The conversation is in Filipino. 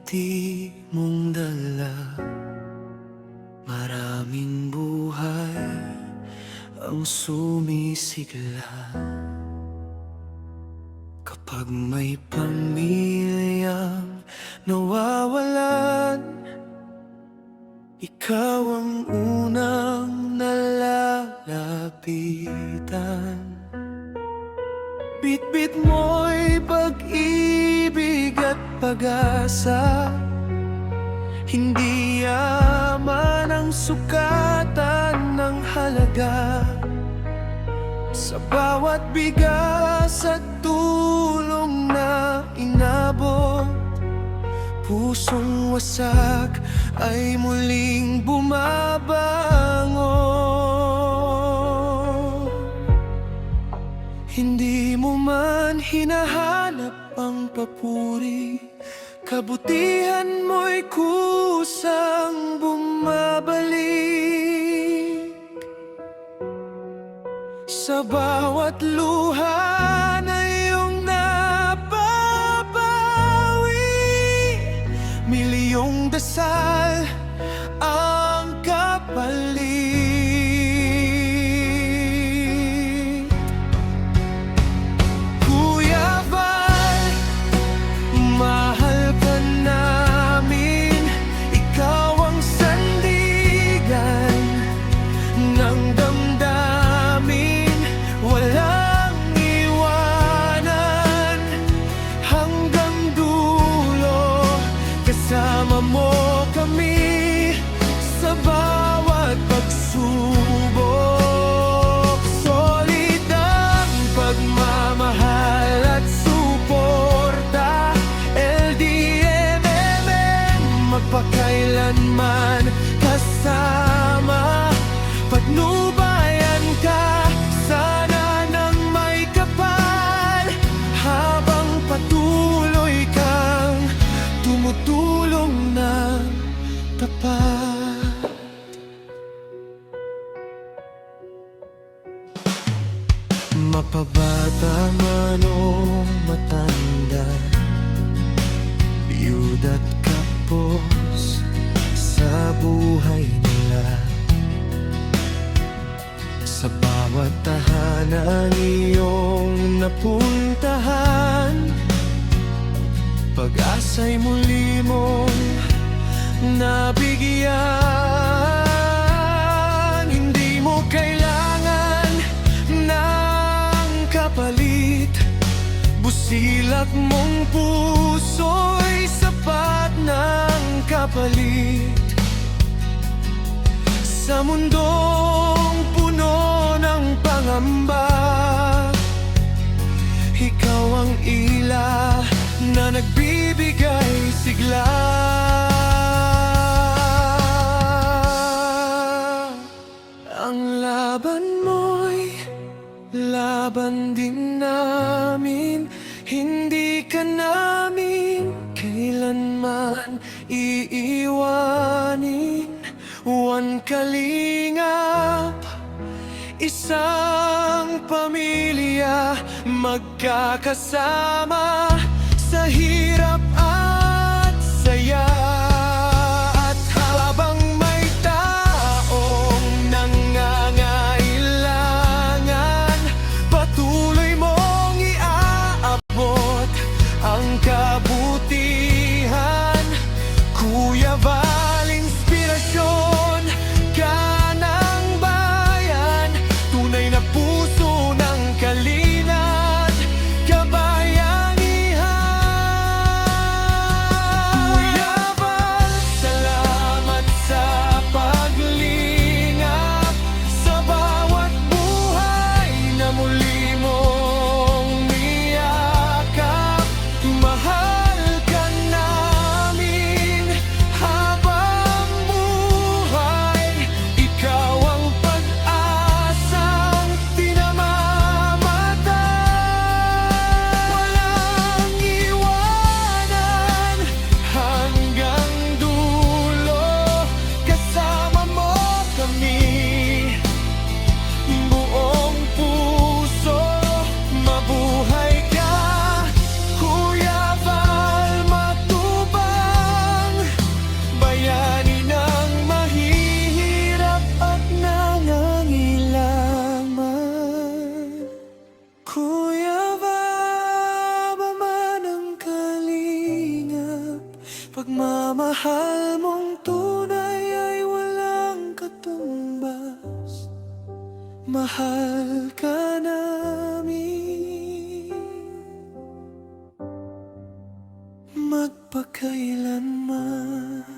ngiti mong dala. Maraming buhay ang sumisigla kapag may pamilyang nawawalan. Ikaw ang unang nalalapitan. Bitbit mo'y pag-ibig at pag-asa. Hindi yaman ang sukatan ng halaga. Sa bawat bigas at tulong na inabot, pusong wasak ay muling bumabangon. Hindi mo man hinahanap ang papuri, kabutihan mo'y kusang bumabalik. Sa bawat luha na iyong napapawi, milyong dasal ang kapalit. Kuya Val, mahal ka namin. Ikaw ang sandigan ng damdamin. Walang iwanan hanggang dulo. Kasama mo kami sa bawat pagsubok. Solid ang pagmamahal at suporta. LDMMM, magpakailanman kasama. Patnubayan ka sana ng may kapal, habang patuloy kang tumutulong ng tapat. Mapabata man o matanda, biyuda't kapos sa buhay nila. Sa bawat tahanan iyong napuntahan, pag-asa'y muli mong nabigyan. Hindi mo kailangan ng kapalit, busilak mong puso'y sapat ng kapalit. Sa mundong puno ng pangamba, ikaw ang ila na nagbibigay sigla. Ang laban mo'y laban din namin. Hindi ka namin kailanman iiwanin. One Kalingap, isang pamilya, magkakasama sa hirap at saya. At habang may taong nangangailangan, patuloy mong iaabot ang kabutihan. Kuya Val, inspirasyon ka ng bayan, tunay na puso ng kalinat, kabayanihan. Pagmamahal mong tunay ay walang katumbas. Mahal ka namin magpakailanman.